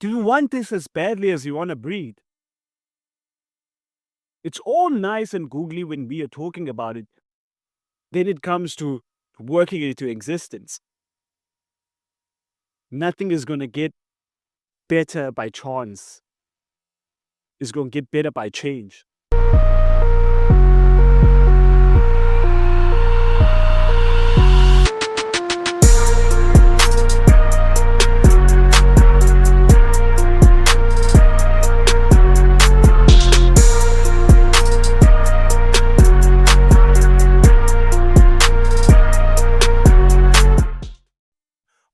Do you want this as badly as you want to breathe? It's all nice and googly when we are talking about it. Then it comes to working it into existence. Nothing is going to get better by chance. It's going to get better by change.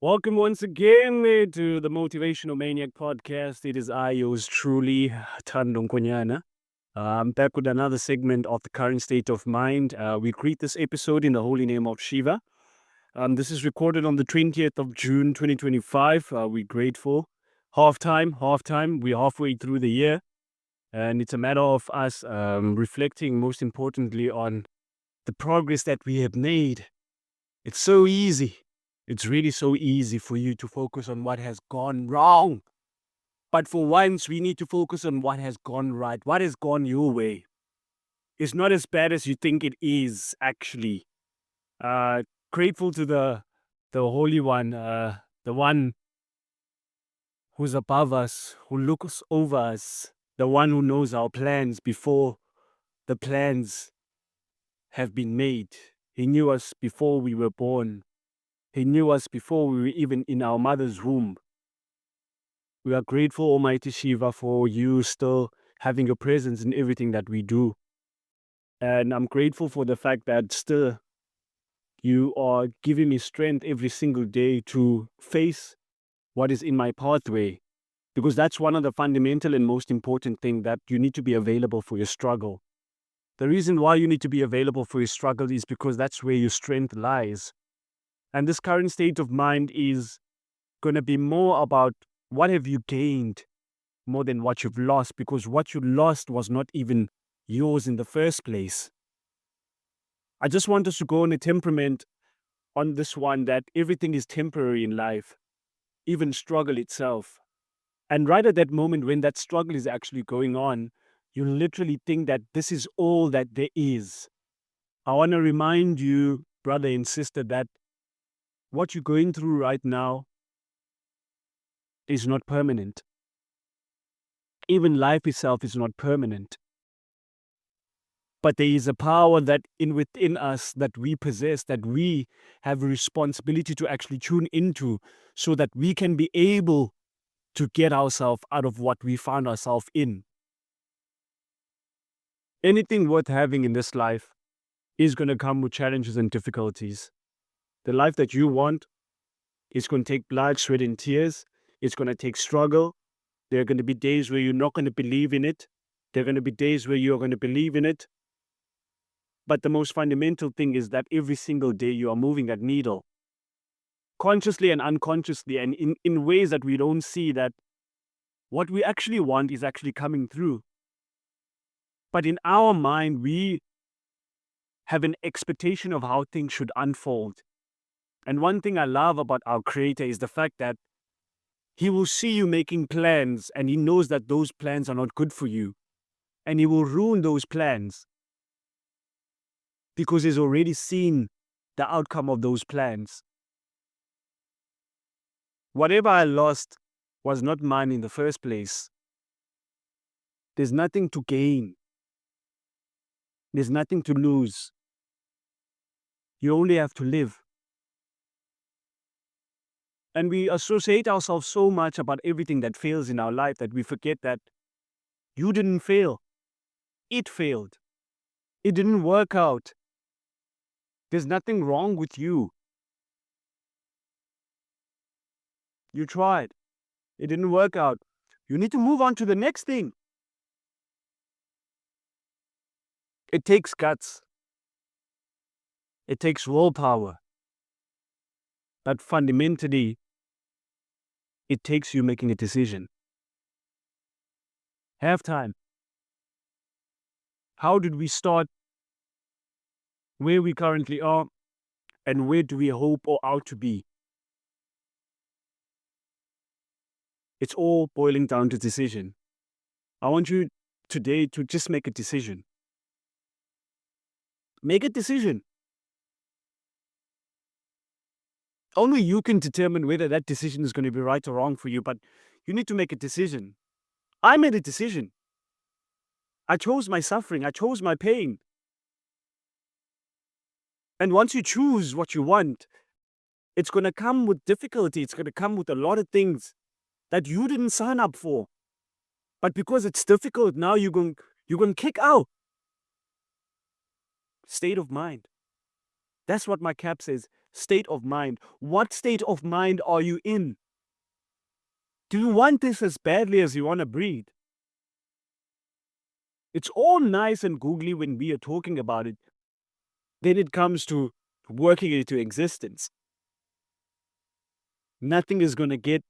Welcome once again to the Motivational Maniac podcast. It is I, yours truly, Thando Nkonyana. I'm back with another segment of the current state of mind. We greet this episode in the holy name of Shiva. This is recorded on the 20th of June, 2025. We're grateful. Halftime. We're halfway through the year. And it's a matter of us reflecting, most importantly, on the progress that we have made. It's so easy. It's really so easy for you to focus on what has gone wrong. But for once, we need to focus on what has gone right, what has gone your way. It's not as bad as you think it is, actually. Grateful to the Holy One, the one who's above us, who looks over us, the one who knows our plans before the plans have been made. He knew us before we were born. He knew us before we were even in our mother's womb. We are grateful, Almighty Shiva, for you still having a presence in everything that we do. And I'm grateful for the fact that still you are giving me strength every single day to face what is in my pathway. Because that's one of the fundamental and most important things, that you need to be available for your struggle. The reason why you need to be available for your struggle is because that's where your strength lies. And this current state of mind is going to be more about what have you gained more than what you've lost, because what you lost was not even yours in the first place. I just want us to go on a temperament on this one, that everything is temporary in life, even struggle itself. And right at that moment when that struggle is actually going on, you literally think that this is all that there is. I want to remind you, brother and sister, that what you're going through right now is not permanent. Even life itself is not permanent. But there is a power that within us that we possess, that we have a responsibility to actually tune into, so that we can be able to get ourselves out of what we found ourselves in. Anything worth having in this life is going to come with challenges and difficulties. The life that you want is going to take blood, sweat, and tears. It's going to take struggle. There are going to be days where you're not going to believe in it. There are going to be days where you're going to believe in it. But the most fundamental thing is that every single day you are moving that needle, consciously and unconsciously, and in ways that we don't see, that what we actually want is actually coming through. But in our mind, we have an expectation of how things should unfold. And one thing I love about our Creator is the fact that He will see you making plans, and He knows that those plans are not good for you. And He will ruin those plans because He's already seen the outcome of those plans. Whatever I lost was not mine in the first place. There's nothing to gain. There's nothing to lose. You only have to live. And we associate ourselves so much about everything that fails in our life that we forget that you didn't fail. It failed. It didn't work out. There's nothing wrong with you. You tried. It didn't work out. You need to move on to the next thing. It takes guts. It takes willpower. But fundamentally, it takes you making a decision. Have time. How did we start? Where we currently are? And where do we hope or out to be? It's all boiling down to decision. I want you today to just make a decision. Make a decision. Only you can determine whether that decision is going to be right or wrong for you, but you need to make a decision. I made a decision. I chose my suffering. I chose my pain. And once you choose what you want, it's going to come with difficulty. It's going to come with a lot of things that you didn't sign up for. But because it's difficult, now you're going to kick out. State of mind. That's what my cap says. State of mind. What state of mind are you in? Do you want this as badly as you want to breathe? It's all nice and googly when we are talking about it. Then it comes to working it into existence. Nothing is going to get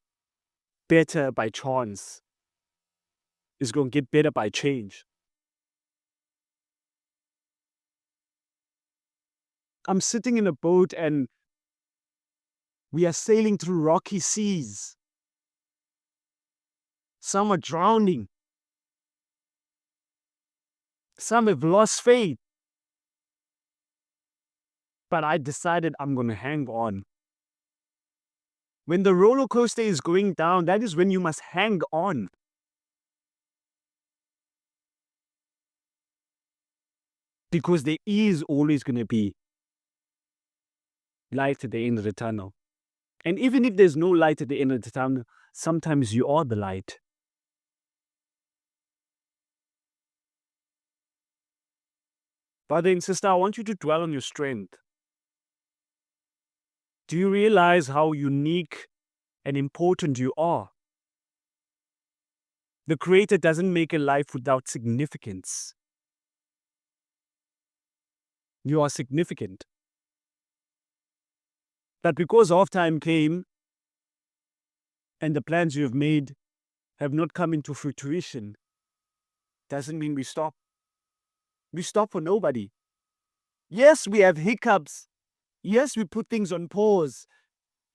better by chance. It's going to get better by change. I'm sitting in a boat and we are sailing through rocky seas. Some are drowning. Some have lost faith. But I decided I'm going to hang on. When the roller coaster is going down, that is when you must hang on. Because there is always going to be light at the end of the tunnel. And even if there's no light at the end of the tunnel, sometimes you are the light. Brother and sister, I want you to dwell on your strength. Do you realize how unique and important you are? The Creator doesn't make a life without significance. You are significant. But because half time came and the plans you have made have not come into fruition, doesn't mean we stop. We stop for nobody. Yes, we have hiccups. Yes, we put things on pause.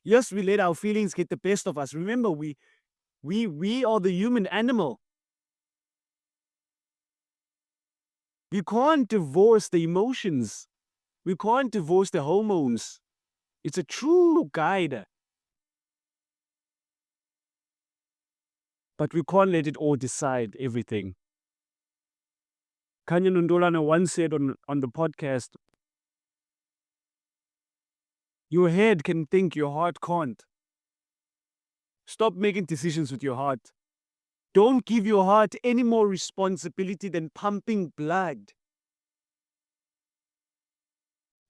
Yes, we let our feelings get the best of us. Remember, we are the human animal. We can't divorce the emotions. We can't divorce the hormones. It's a true guide. But we can't let it all decide everything. Thando Nkonyana once said on the podcast, your head can think, your heart can't. Stop making decisions with your heart. Don't give your heart any more responsibility than pumping blood.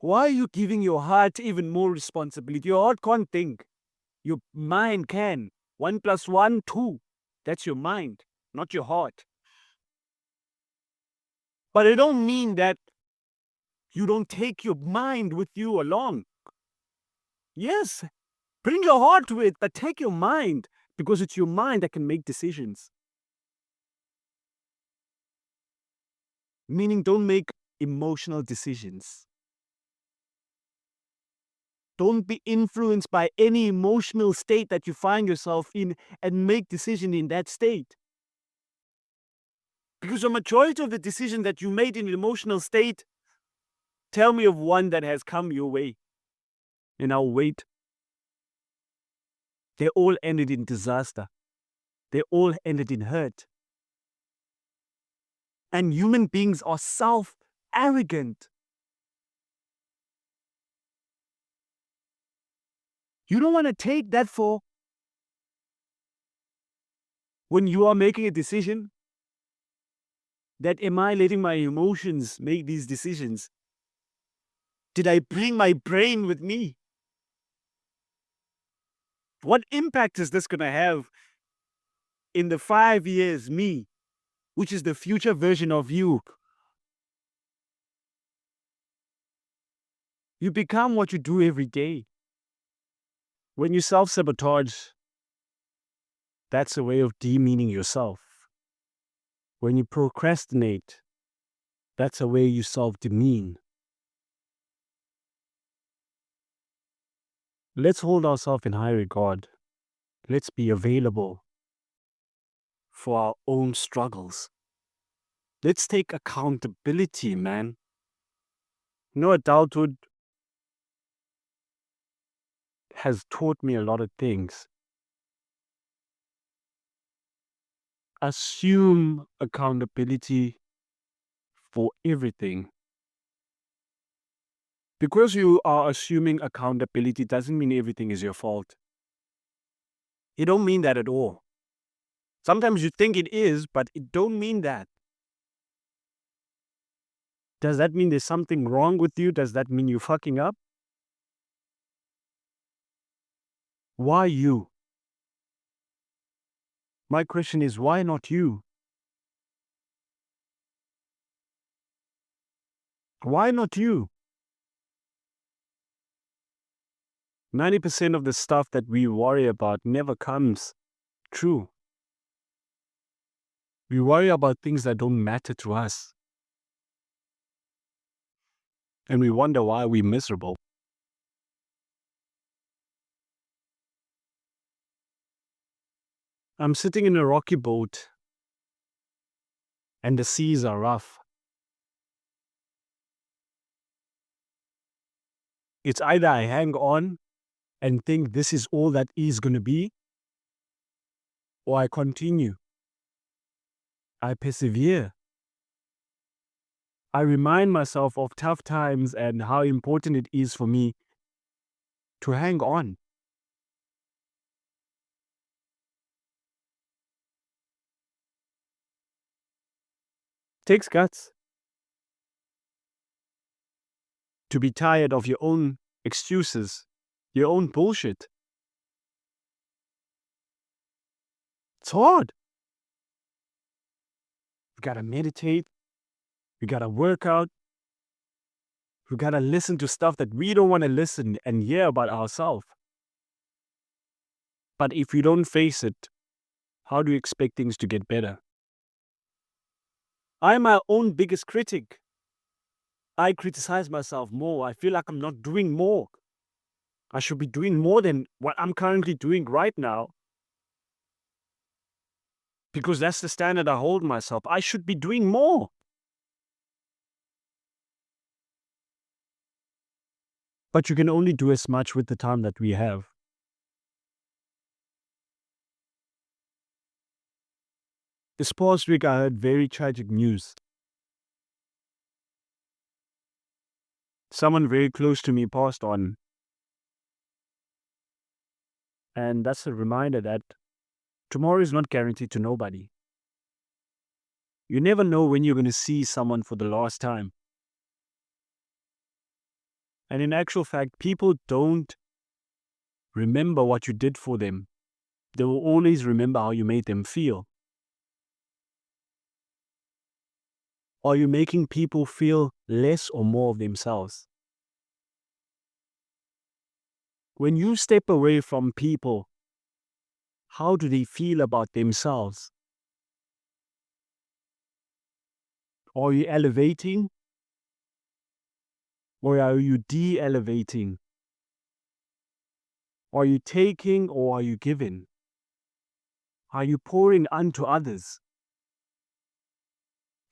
Why are you giving your heart even more responsibility? Your heart can't think. Your mind can. 1 + 1, 2. That's your mind, not your heart. But it don't mean that you don't take your mind with you along. Yes, bring your heart with it, but take your mind, because it's your mind that can make decisions. Meaning, don't make emotional decisions. Don't be influenced by any emotional state that you find yourself in and make decision in that state. Because the majority of the decision that you made in an emotional state, tell me of one that has come your way. And I'll wait. They all ended in disaster. They all ended in hurt. And human beings are self-arrogant. You don't want to take that for when you are making a decision. That am I letting my emotions make these decisions? Did I bring my brain with me? What impact is this going to have in the 5 years me, which is the future version of you? You become what you do every day. When you self-sabotage, that's a way of demeaning yourself. When you procrastinate, that's a way you self-demean. Let's hold ourselves in high regard. Let's be available. for our own struggles. Let's take accountability, man. Adulthood has taught me a lot of things. Assume accountability for everything. Because you are assuming accountability doesn't mean everything is your fault. It don't mean that at all. Sometimes you think it is, but it don't mean that. Does that mean there's something wrong with you? Does that mean you're fucking up? Why you? My question is, why not you? Why not you? 90% of the stuff that we worry about never comes true. We worry about things that don't matter to us. And we wonder why we're miserable. I'm sitting in a rocky boat and the seas are rough. It's either I hang on and think this is all that is going to be, or I continue. I persevere. I remind myself of tough times and how important it is for me to hang on. Takes guts to be tired of your own excuses, your own bullshit. It's hard. We gotta meditate. We gotta work out. We gotta listen to stuff that we don't want to listen and hear about ourselves. But if we don't face it, how do you expect things to get better? I'm my own biggest critic. I criticize myself more. I feel like I'm not doing more. I should be doing more than what I'm currently doing right now. Because that's the standard I hold myself. I should be doing more. But you can only do as much with the time that we have. This past week, I heard very tragic news. Someone very close to me passed on. And that's a reminder that tomorrow is not guaranteed to nobody. You never know when you're going to see someone for the last time. And in actual fact, people don't remember what you did for them. They will always remember how you made them feel. Are you making people feel less or more of themselves? When you step away from people, how do they feel about themselves? Are you elevating? Or are you de-elevating? Are you taking or are you giving? Are you pouring unto others?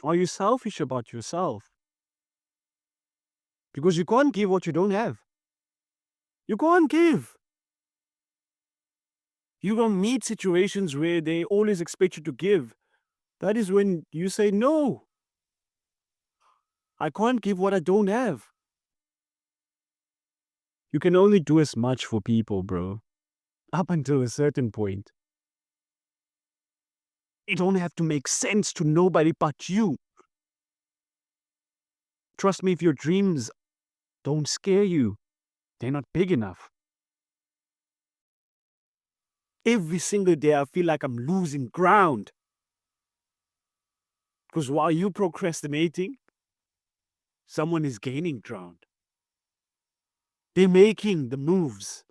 Are you selfish about yourself? Because you can't give what you don't have. You can't give. You're going to meet situations where they always expect you to give. That is when you say, no, I can't give what I don't have. You can only do as much for people, bro. Up until a certain point. It don't have to make sense to nobody but you. Trust me, if your dreams don't scare you, they're not big enough. Every single day, I feel like I'm losing ground. Because while you're procrastinating, someone is gaining ground. They're making the moves,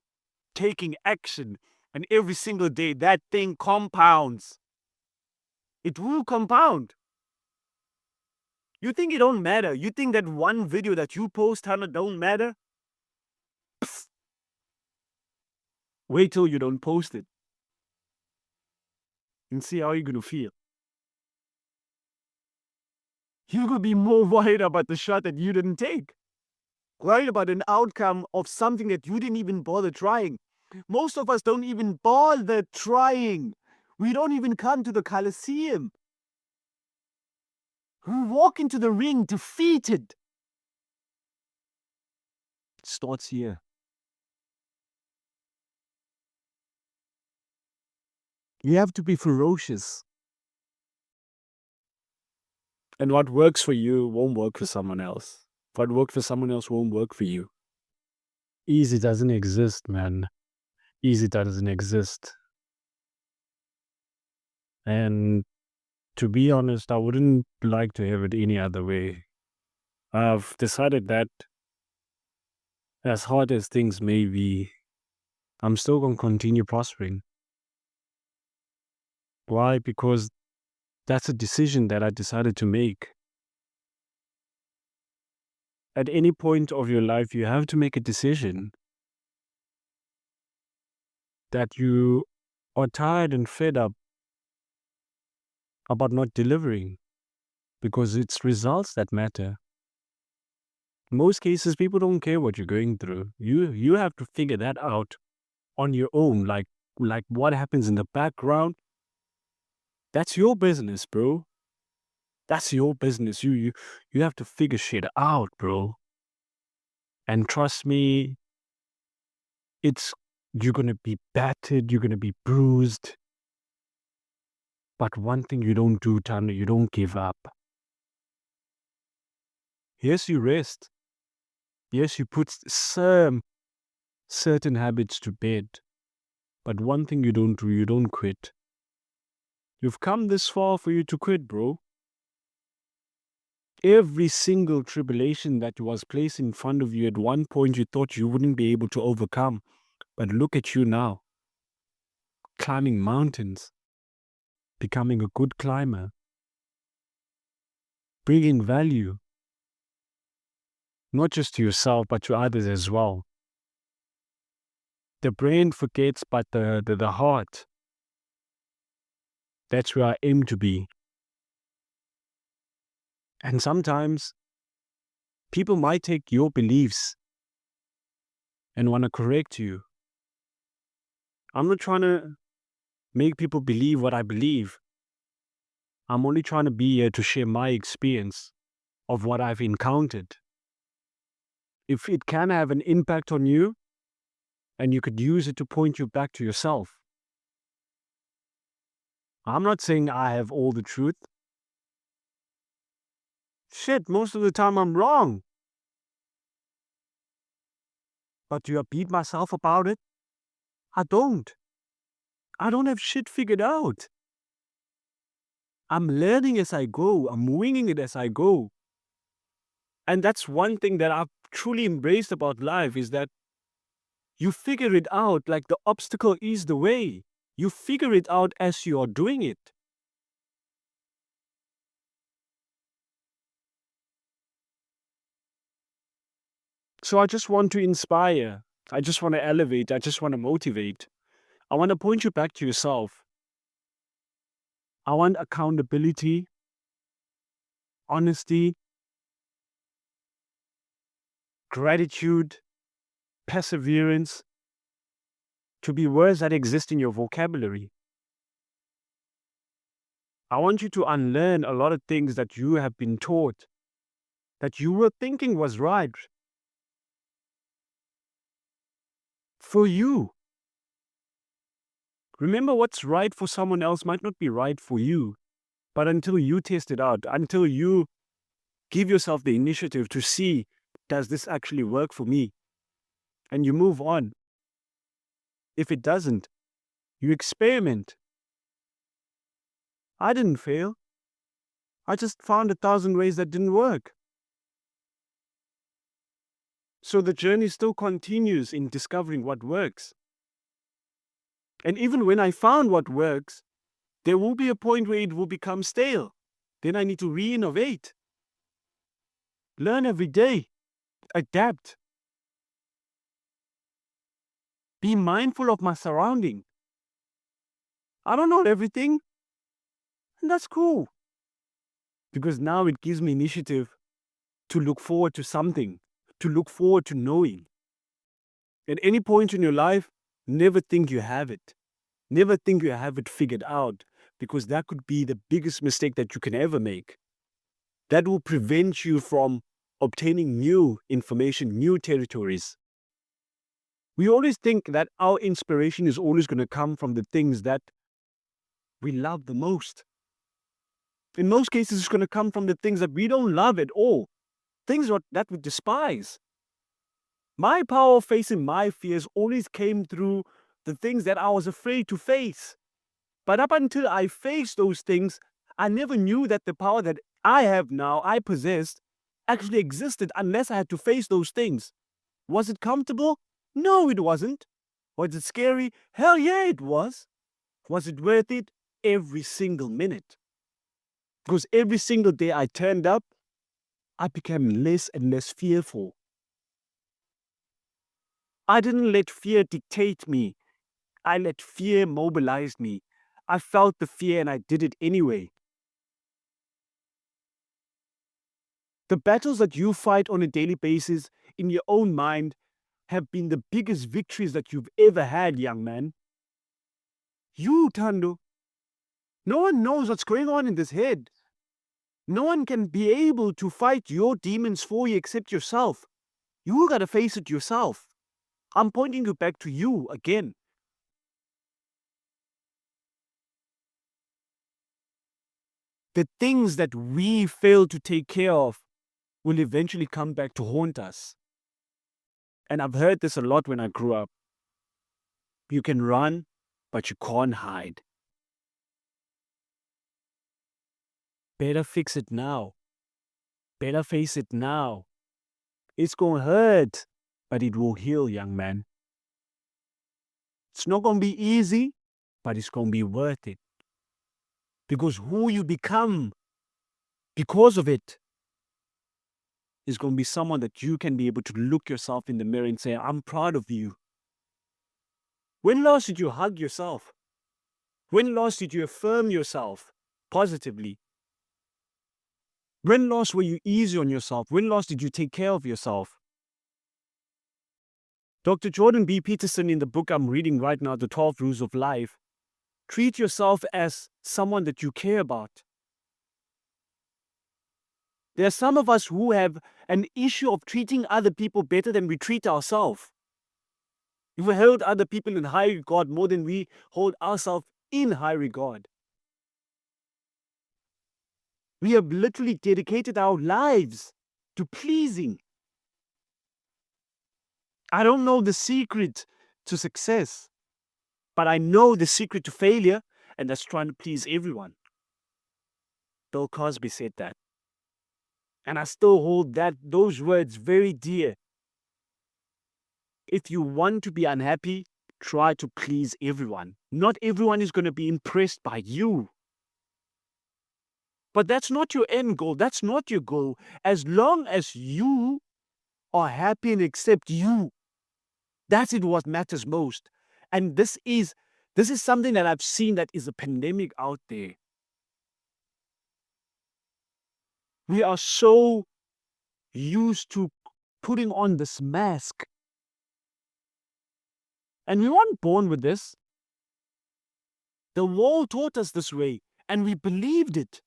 taking action, and every single day, that thing compounds. It will compound. You think it don't matter? You think that one video that you post, Hannah, don't matter? Psst. Wait till you don't post it. and see how you're going to feel. You're going to be more worried about the shot that you didn't take. Worried about an outcome of something that you didn't even bother trying. Most of us don't even bother trying. We don't even come to the Coliseum. We walk into the ring defeated. It starts here. You have to be ferocious. And what works for you won't work for someone else. What worked for someone else won't work for you. Easy doesn't exist, man. Easy doesn't exist. And to be honest, I wouldn't like to have it any other way. I've decided that as hard as things may be, I'm still going to continue prospering. Why? Because that's a decision that I decided to make. At any point of your life, you have to make a decision that you are tired and fed up about not delivering, because it's results that matter. In most cases, people don't care what you're going through. You have to figure that out on your own. Like what happens in the background, that's your business, bro. That's your business. You have to figure shit out, bro. And trust me, you're gonna be battered, you're gonna be bruised. But one thing you don't do, Thando, you don't give up. Yes, you rest. Yes, you put some certain habits to bed. But one thing you don't do, you don't quit. You've come this far for you to quit, bro. Every single tribulation that was placed in front of you at one point you thought you wouldn't be able to overcome. But look at you now. Climbing mountains. Becoming a good climber. Bringing value. Not just to yourself, but to others as well. The brain forgets, but the heart, that's where I aim to be. And sometimes people might take your beliefs and want to correct you. I'm not trying to make people believe what I believe. I'm only trying to be here to share my experience of what I've encountered. If it can have an impact on you, and you could use it to point you back to yourself. I'm not saying I have all the truth. Shit, most of the time I'm wrong. But do I beat myself about it? I don't. I don't have shit figured out. I'm learning as I go. I'm winging it as I go. And that's one thing that I've truly embraced about life, is that you figure it out. Like, the obstacle is the way. You figure it out as you are doing it. So I just want to inspire. I just want to elevate. I just want to motivate. I want to point you back to yourself. I want accountability, honesty, gratitude, perseverance to be words that exist in your vocabulary. I want you to unlearn a lot of things that you have been taught, that you were thinking was right for you. Remember, what's right for someone else might not be right for you. But until you test it out, until you give yourself the initiative to see, does this actually work for me? And you move on. If it doesn't, you experiment. I didn't fail. I just found 1,000 ways that didn't work. So the journey still continues in discovering what works. And even when I found what works, there will be a point where it will become stale. Then I need to re-innovate. Learn every day. Adapt. Be mindful of my surrounding. I don't know everything. And that's cool. Because now it gives me initiative to look forward to something, to look forward to knowing. At any point in your life, never think you have it. Never think you have it figured out, because that could be the biggest mistake that you can ever make. That will prevent you from obtaining new information, new territories. We always think that our inspiration is always going to come from the things that we love the most. In most cases, it's going to come from the things that we don't love at all, things that we despise. My power of facing my fears always came through the things that I was afraid to face. But up until I faced those things, I never knew that the power that I have now, I possessed, actually existed unless I had to face those things. Was it comfortable? No, it wasn't. Was it scary? Hell yeah, it was. Was it worth it? Every single minute. Because every single day I turned up, I became less and less fearful. I didn't let fear dictate me. I let fear mobilize me. I felt the fear and I did it anyway. The battles that you fight on a daily basis in your own mind have been the biggest victories that you've ever had, young man. You, Thando. No one knows what's going on in this head. No one can be able to fight your demons for you except yourself. You gotta face it yourself. I'm pointing you back to you again. The things that we fail to take care of will eventually come back to haunt us. And I've heard this a lot when I grew up. You can run, but you can't hide. Better fix it now. Better face it now. It's gonna hurt, but it will heal, young man. It's not gonna be easy, but it's gonna be worth it. Because who you become because of it is gonna be someone that you can be able to look yourself in the mirror and say, I'm proud of you. When last did you hug yourself? When last did you affirm yourself positively? When last were you easy on yourself? When last did you take care of yourself? Dr. Jordan B. Peterson, in the book I'm reading right now, The 12 Rules of Life, treat yourself as someone that you care about. There are some of us who have an issue of treating other people better than we treat ourselves. We hold other people in high regard more than we hold ourselves in high regard. We have literally dedicated our lives to pleasing. I don't know the secret to success, but I know the secret to failure, and that's trying to please everyone. Bill Cosby said that. And I still hold those words very dear. If you want to be unhappy, try to please everyone. Not everyone is going to be impressed by you. But that's not your end goal. That's not your goal. As long as you are happy and accept you, that's what matters most. And this is something that I've seen that is a pandemic out there. We are so used to putting on this mask. And we weren't born with this. The world taught us this way, and we believed it.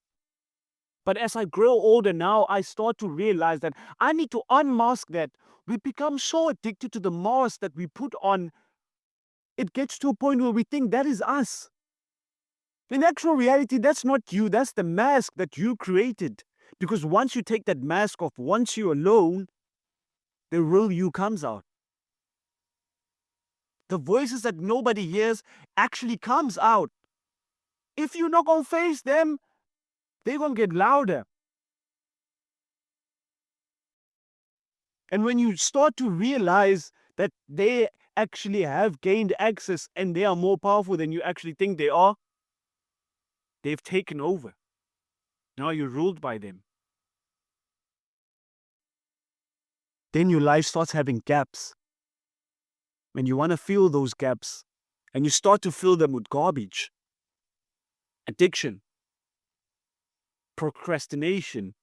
But as I grow older now, I start to realize that I need to unmask that. We become so addicted to the mask that we put on. It gets to a point where we think that is us. In actual reality, that's not you. That's the mask that you created. Because once you take that mask off, once you're alone, the real you comes out. The voices that nobody hears actually comes out. If you're not going to face them, they're going to get louder. And when you start to realize that they actually have gained access and they are more powerful than you actually think they are, they've taken over. Now you're ruled by them. Then your life starts having gaps. And you want to fill those gaps. And you start to fill them with garbage. Addiction. procrastination,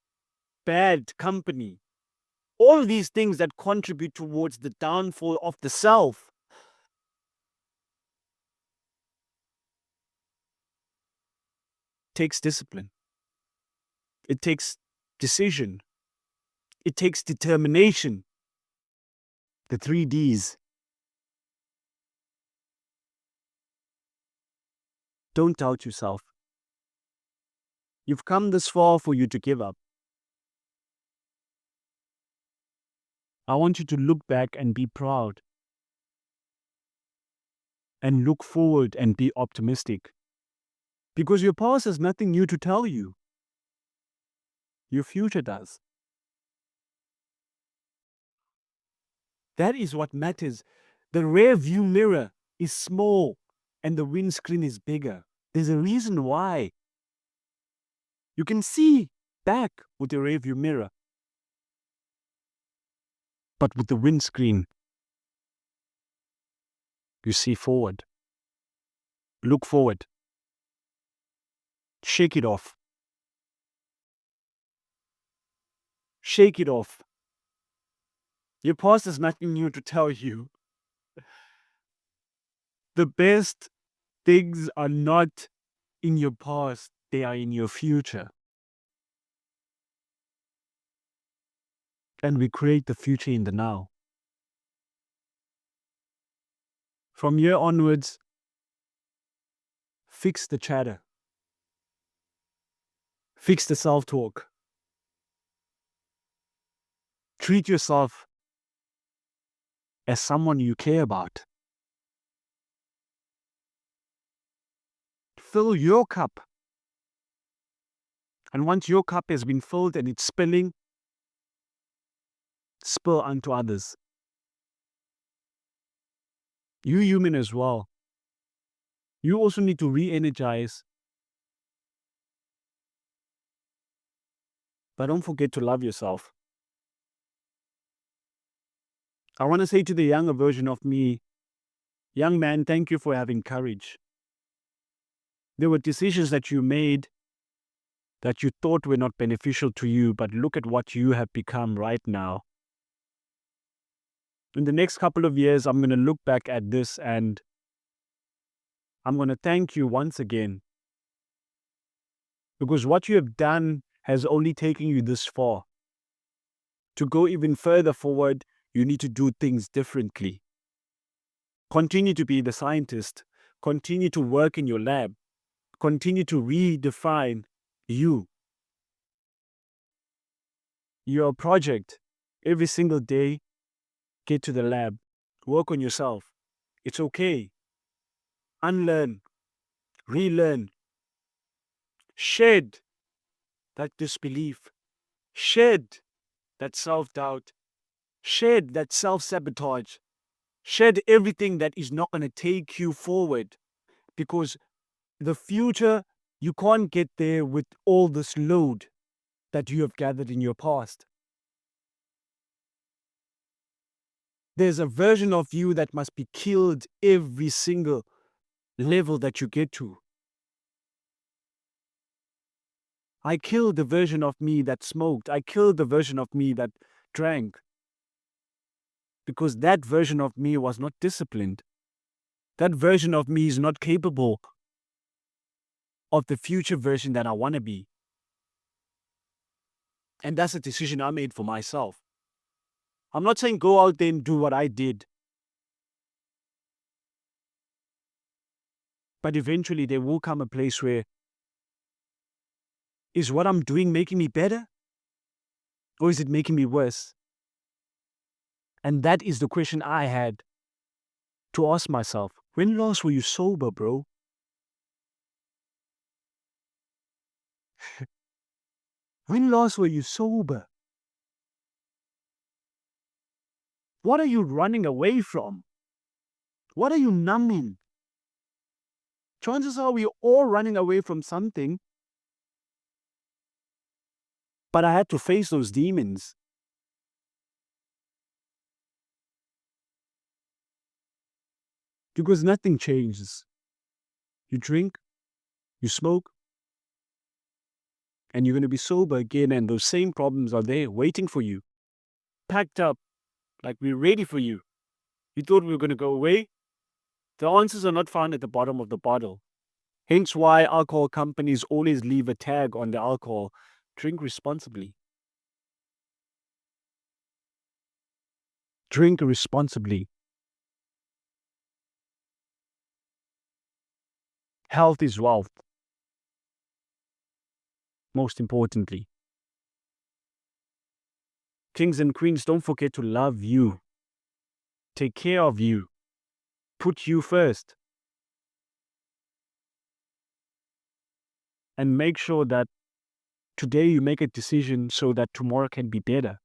bad company, all these things that contribute towards the downfall of the self. It takes discipline. It takes decision. It takes determination. The 3 Ds. Don't doubt yourself. You've come this far for you to give up. I want you to look back and be proud. And look forward and be optimistic. Because your past has nothing new to tell you. Your future does. That is what matters. The rear view mirror is small and the windscreen is bigger. There's a reason why. You can see back with the rear view mirror. But with the windscreen, you see forward. Look forward. Shake it off. Shake it off. Your past has nothing new to tell you. The best things are not in your past, they are in your future. And we create the future in the now. From here onwards, fix the chatter. Fix the self-talk. Treat yourself as someone you care about. Fill your cup. And once your cup has been filled and it's spilling, spill unto others. You're human as well. You also need to re-energize. But don't forget to love yourself. I want to say to the younger version of me, young man, thank you for having courage. There were decisions that you made that you thought were not beneficial to you, but look at what you have become right now. In the next couple of years, I'm going to look back at this and I'm going to thank you once again. Because what you have done has only taken you this far. To go even further forward, you need to do things differently. Continue to be the scientist. Continue to work in your lab. Continue to redefine you. You're a project. Every single day, get to the lab. Work on yourself. It's okay. Unlearn. Relearn. Shed that disbelief. Shed that self-doubt. Shed that self-sabotage. Shed everything that is not going to take you forward. Because the future, you can't get there with all this load that you have gathered in your past. There's a version of you that must be killed every single level that you get to. I killed the version of me that smoked. I killed the version of me that drank. Because that version of me was not disciplined. That version of me is not capable of the future version that I want to be. And that's a decision I made for myself. I'm not saying go out there and do what I did. But eventually there will come a place where, is what I'm doing making me better? Or is it making me worse? And that is the question I had to ask myself. When last were you sober, bro? When last were you sober? What are you running away from? What are you numbing? Chances are we're all running away from something. But I had to face those demons. Because nothing changes. You drink, you smoke, and you're going to be sober again, and those same problems are there waiting for you, packed up, like we're ready for you. You thought we were going to go away? The answers are not found at the bottom of the bottle. Hence why alcohol companies always leave a tag on the alcohol. Drink responsibly. Drink responsibly. Health is wealth. Most importantly. Kings and queens, don't forget to love you. Take care of you. Put you first. And make sure that today you make a decision so that tomorrow can be better.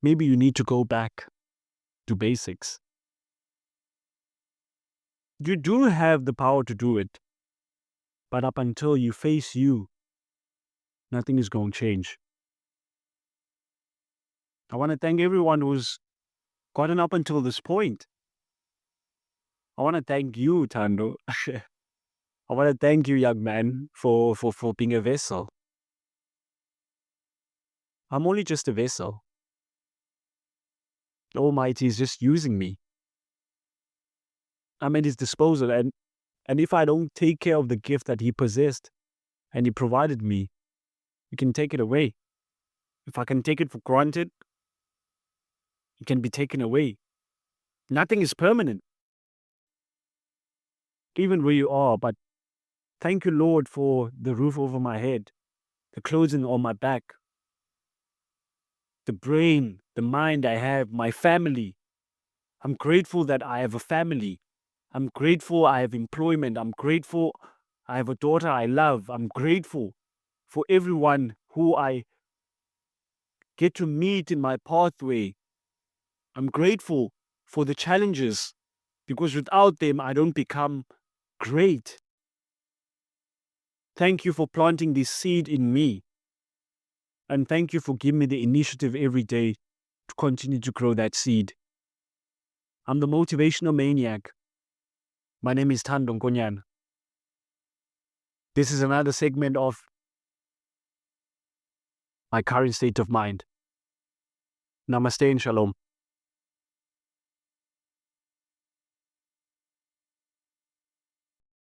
Maybe you need to go back to basics. You do have the power to do it. But up until you face you, nothing is going to change. I want to thank everyone who's gotten up until this point. I want to thank you, Thando. I want to thank you, young man, for being a vessel. I'm only just a vessel. The Almighty is just using me. I'm at His disposal. And if I don't take care of the gift that He possessed and He provided me, He can take it away. If I can take it for granted, it can be taken away. Nothing is permanent. Even where you are, but thank you, Lord, for the roof over my head, the clothing on my back, the brain, the mind I have, my family. I'm grateful that I have a family. I'm grateful I have employment. I'm grateful I have a daughter I love. I'm grateful for everyone who I get to meet in my pathway. I'm grateful for the challenges, because without them, I don't become great. Thank you for planting this seed in me. And thank you for giving me the initiative every day to continue to grow that seed. I'm the Motivational Maniac. My name is Thando Nkonyana. This is another segment of my current state of mind. Namaste and shalom.